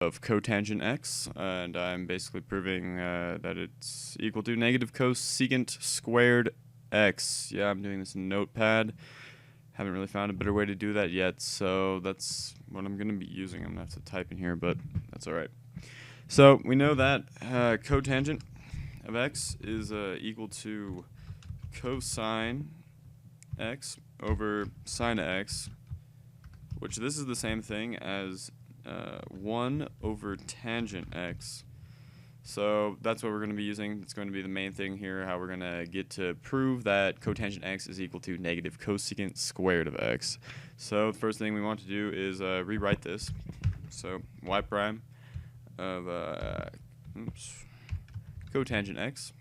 of cotangent x, and I'm basically proving that it's equal to negative cosecant squared x. Yeah, I'm doing this in Notepad. Haven't really found a better way to do that yet, so that's what I'm going to be using. I'm going to have to type in here, but that's alright. So we know that cotangent of x is equal to cosine x over sine x, which this is the same thing as 1 over tangent x. So that's what we're going to be using. It's going to be the main thing here, how we're going to get to prove that cotangent x is equal to negative cosecant squared of x. So the first thing we want to do is rewrite this. So y prime of cotangent x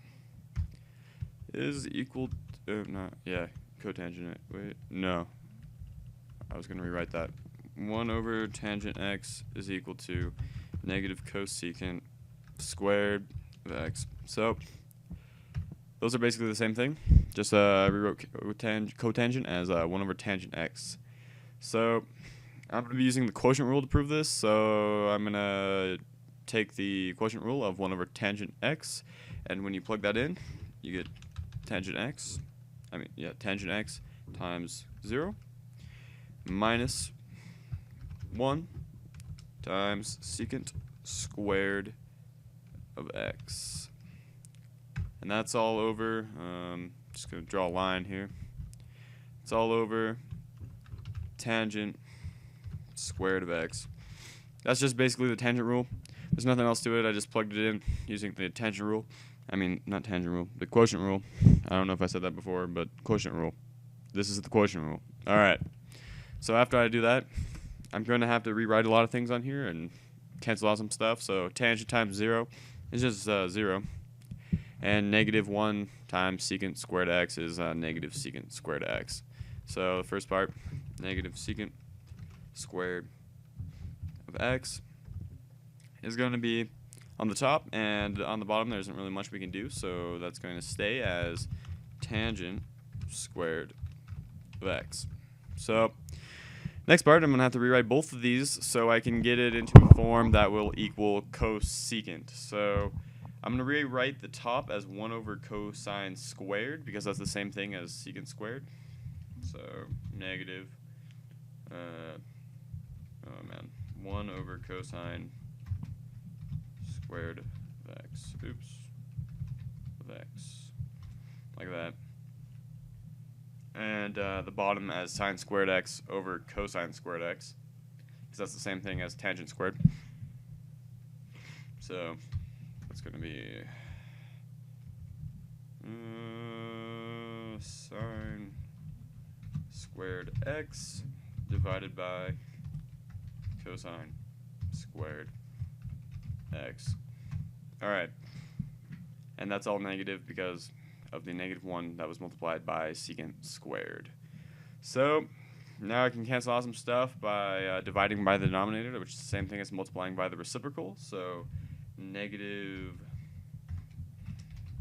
is equal to, cotangent, wait, no. I was going to rewrite that. 1 over tangent x is equal to negative cosecant squared of x. So those are basically the same thing. Just rewrote cotangent as 1 over tangent x. So I'm going to be using the quotient rule to prove this. So I'm going to take the quotient rule of 1 over tangent x, and when you plug that in, you get tangent x times 0 minus 1 times secant squared of x. And that's all over, just going to draw a line here. It's all over tangent squared of x. That's just basically the tangent rule. There's nothing else to it. I just plugged it in using the tangent rule. I mean, not tangent rule, the quotient rule. I don't know if I said that before, but quotient rule. This is the quotient rule. Alright. So after I do that, I'm going to have to rewrite a lot of things on here and cancel out some stuff. So tangent times 0 is just 0. And negative 1 times secant squared x is negative secant squared x. So the first part, negative secant squared of x is going to be on the top, and on the bottom there isn't really much we can do, so that's going to stay as tangent squared of x. So next part, I'm going to have to rewrite both of these so I can get it into a form that will equal cosecant. So I'm going to rewrite the top as 1 over cosine squared, because that's the same thing as secant squared. So negative 1 over cosine squared of x. Oops. Of x. Like that. And the bottom as sine squared x over cosine squared x, because that's the same thing as tangent squared. So that's going to be sine squared x divided by cosine squared x. Alright. And that's all negative because of the negative 1 that was multiplied by secant squared. So now I can cancel out some stuff by dividing by the denominator, which is the same thing as multiplying by the reciprocal. So negative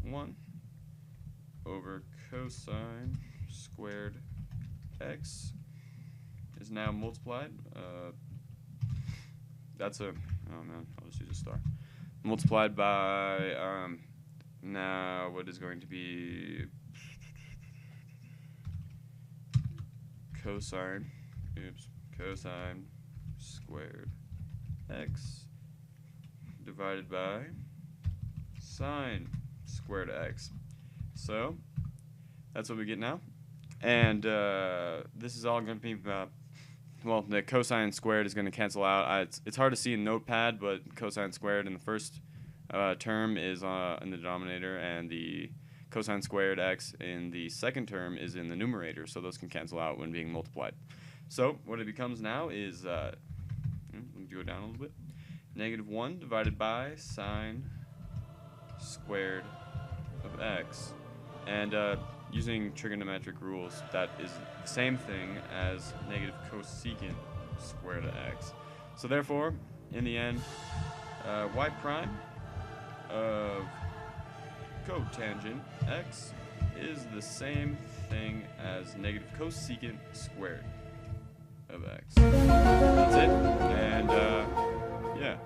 1 over cosine squared x is now multiplied. I'll just use a star. Multiplied by now what is going to be cosine squared x divided by sine squared x. So that's what we get now, and this is all going to be well, the cosine squared is going to cancel out. It's hard to see in Notepad, but cosine squared in the first term is in the denominator, and the cosine squared x in the second term is in the numerator, so those can cancel out when being multiplied. So what it becomes now is, let me go down a little bit, negative 1 divided by sine squared of x. And using trigonometric rules, that is the same thing as negative cosecant squared of x. So therefore, in the end, y prime of cotangent x is the same thing as negative cosecant squared of x. That's it, and yeah.